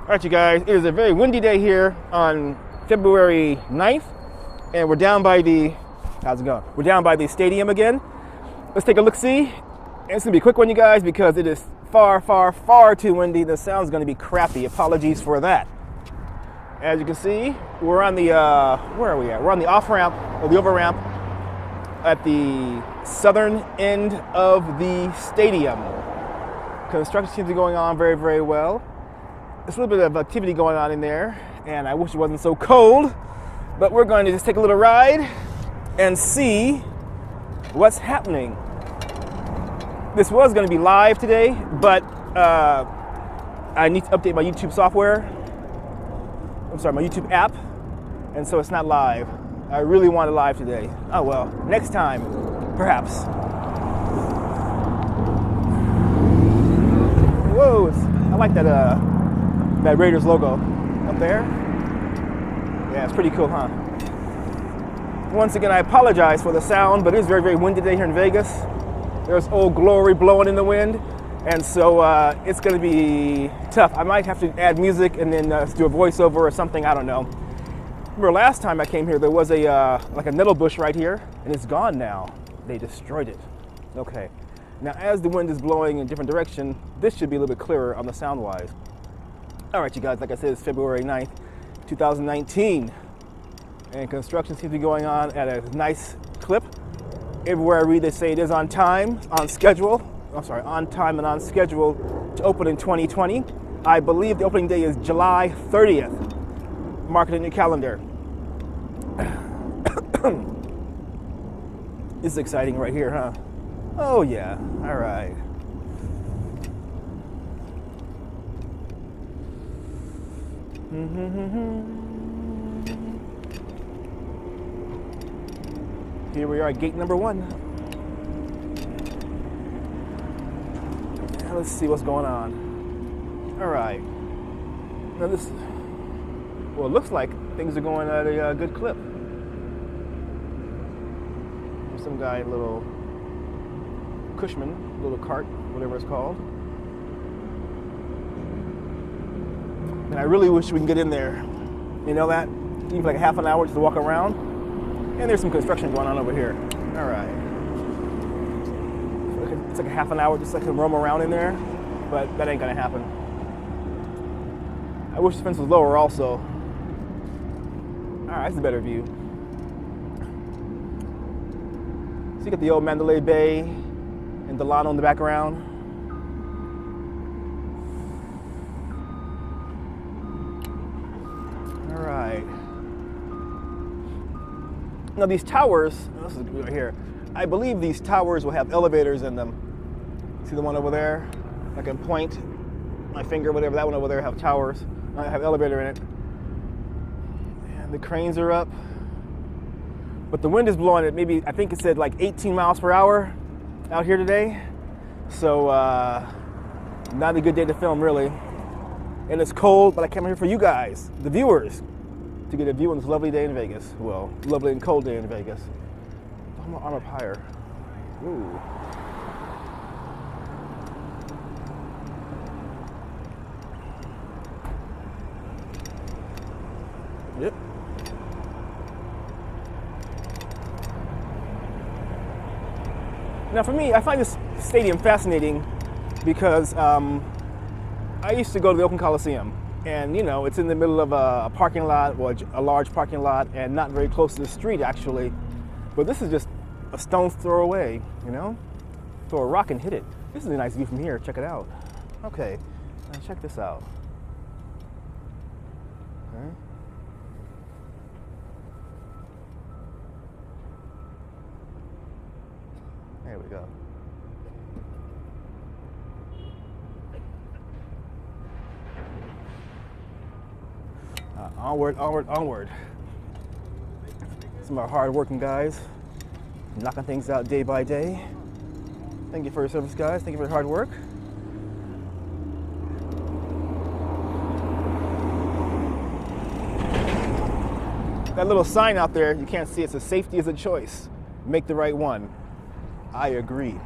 All right, you guys, it is a very windy day here on February 9th, and we're down by the, how's it going? We're down by the stadium again. Let's take a look-see. And it's gonna be a quick one, you guys, because it is far, far, far too windy. The sound's gonna be crappy. Apologies for that. As you can see, we're on the, where are we at? We're on the off-ramp, or the over-ramp, at the southern end of the stadium. Construction seems to be going on very, very well. There's a little bit of activity going on in there, and I wish it wasn't so cold, but we're going to just take a little ride and see what's happening. This was going to be live today, but I need to update my YouTube software. I'm sorry, my YouTube app, and so it's not live. I really want it live today. Oh well, next time, perhaps. Whoa, I like that Raiders logo up there. Yeah, it's pretty cool, huh? Once again, I apologize for the sound, but it is very, very windy today here in Vegas. There's Old Glory blowing in the wind, and so it's going to be tough. I might have to add music and then do a voiceover or something. I don't know. Remember last time I came here, there was a like a nettle bush right here, and it's gone now. They destroyed it. Okay. Now, as the wind is blowing in a different direction, this should be a little bit clearer on the sound-wise. All right, you guys, like I said, it's February 9th, 2019, and construction seems to be going on at a nice clip. Everywhere I read, they say it is on time, on schedule. I'm sorry, on time and on schedule to open in 2020. I believe the opening day is July 30th. Mark it in your calendar. This is exciting right here, huh? Oh, yeah. All right. Here we are at gate number 1. Now let's see what's going on. All right. Now this, well, it looks like things are going at a good clip. There's some guy, little Cushman, little cart, whatever it's called. And I really wish we can get in there. You know that? Even like half an hour just to walk around. And there's some construction going on over here. All right. It's like a half an hour just so I can roam around in there, but that ain't gonna happen. I wish the fence was lower also. All right, that's a better view. So you got the old Mandalay Bay and Delano in the background. All right. Now these towers, this is right here, I believe these towers will have elevators in them. See the one over there? I can point my finger, whatever, that one over there have towers. I have elevator in it. And the cranes are up. But the wind is blowing it, maybe, I think it said like 18 miles per hour out here today. So, not a good day to film, really. And it's cold, but I came here for you guys, the viewers, to get a view on this lovely day in Vegas. Well, lovely and cold day in Vegas. I'm up higher. Ooh. Yep. Now for me, I find this stadium fascinating because I used to go to the Oakland Coliseum, and you know, it's in the middle of a parking lot, or a large parking lot, and not very close to the street actually. But this is just a stone's throw away, you know? Throw a rock and hit it. This is a nice view from here, check it out. Okay, now check this out. Okay. There we go. Onward, onward, onward. Some of our hard-working guys, knocking things out day by day. Thank you for your service, guys. Thank you for your hard work. That little sign out there, you can't see it, says safety is a choice. Make the right one. I agree.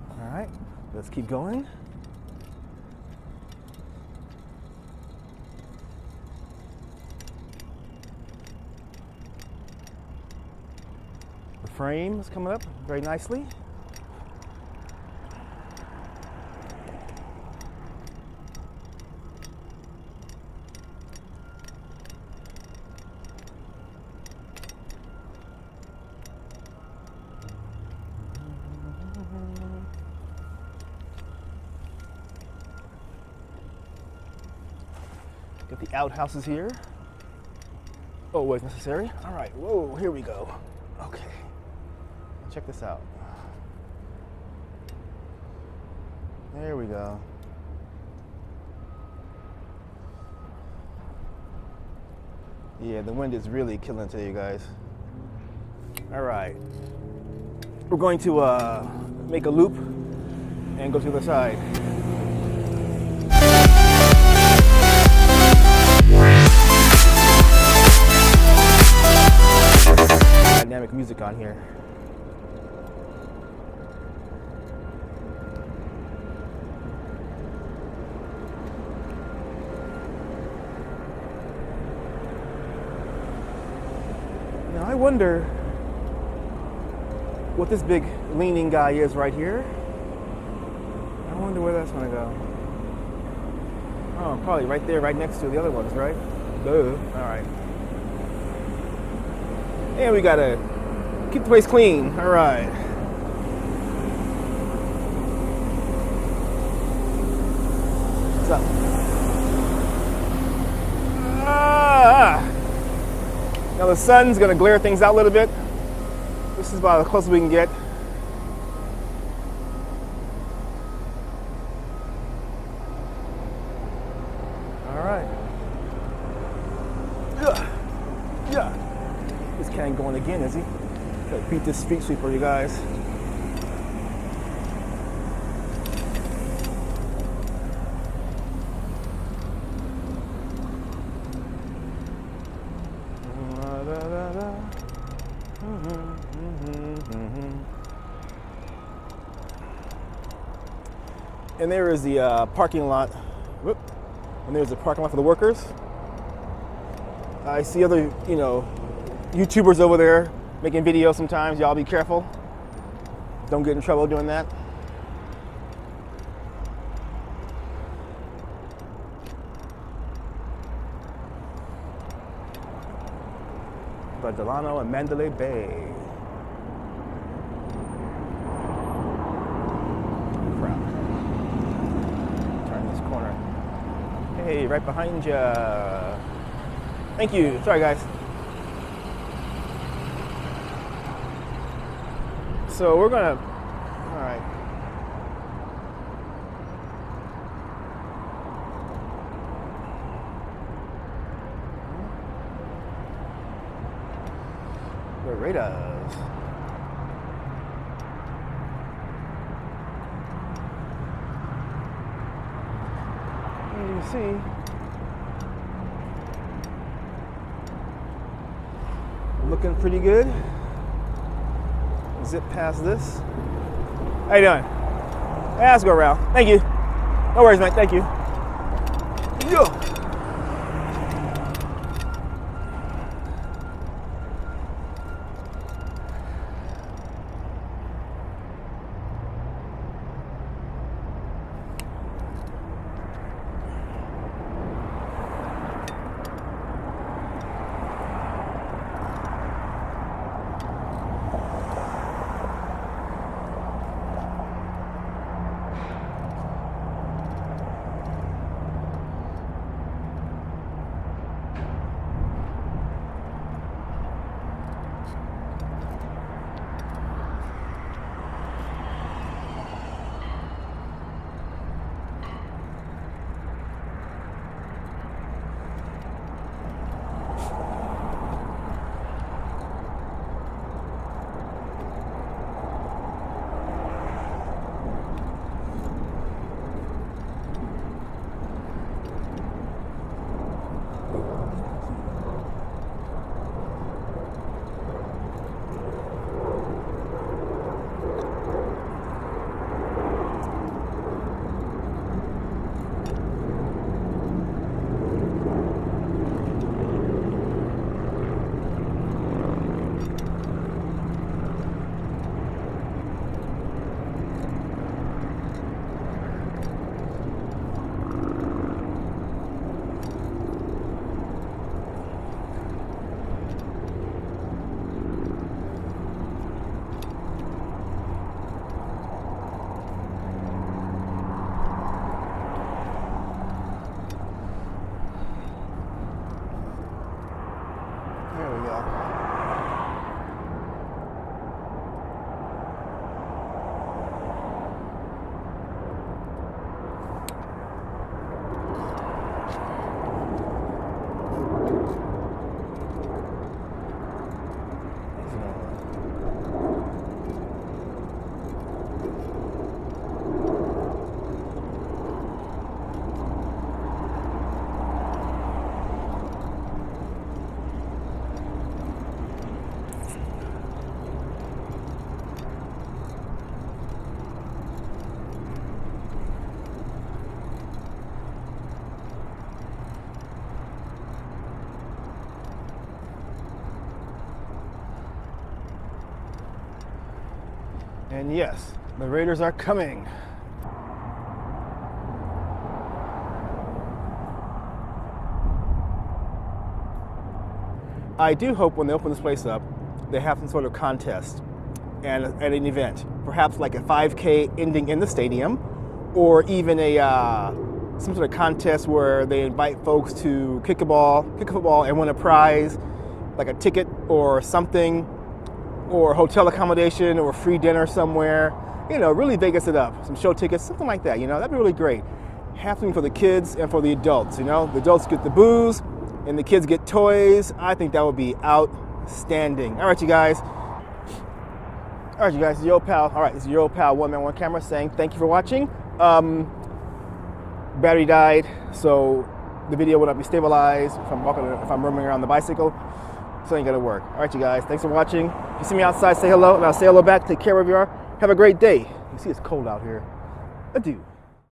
All right. Let's keep going. The frame is coming up very nicely. Get the outhouses here. Always necessary. All right, whoa, here we go. Okay, check this out. There we go. Yeah, the wind is really killing today, you guys. All right, we're going to make a loop and go to the other side. Dynamic music on here. Now I wonder what this big leaning guy is right here. I wonder where that's gonna go. Oh, probably right there, right next to the other ones, right? Duh. All right. And we gotta keep the place clean. All right. What's up? Now the sun's gonna glare things out a little bit. This is about as close as we can get. All right. Yeah. This cat ain't going again, is he? Gotta beat this street sweeper, you guys. And there is the parking lot. Whoop. And there's the parking lot for the workers. I see other, YouTubers over there making videos sometimes. Y'all be careful. Don't get in trouble doing that. But Delano and Mandalay Bay. Crap. Turn this corner. Hey, right behind you. Thank you. Sorry, guys. So we're gonna, all right. The radars. You see, looking pretty good. Zip past this. How you doing? Yeah, let's go around. Thank you. No worries, mate. Thank you. Yo. And yes, the Raiders are coming. I do hope when they open this place up, they have some sort of contest and at an event, perhaps like a 5K ending in the stadium, or even a some sort of contest where they invite folks to kick a football and win a prize, like a ticket or something, or hotel accommodation or free dinner somewhere. You know, really Vegas it up. Some show tickets, something like that, you know, that'd be really great. Happening for the kids and for the adults, you know. The adults get the booze and the kids get toys. I think that would be outstanding. All right, you guys. All right, you guys, it's your old pal. All right, it's your old pal, One Man, One Camera, saying thank you for watching. Battery died, so the video will not be stabilized if I'm roaming around the bicycle. So it ain't gonna work. All right, you guys, thanks for watching. If you see me outside, say hello, and I'll say hello back. Take care of you. Have a great day. You see, it's cold out here. Adieu.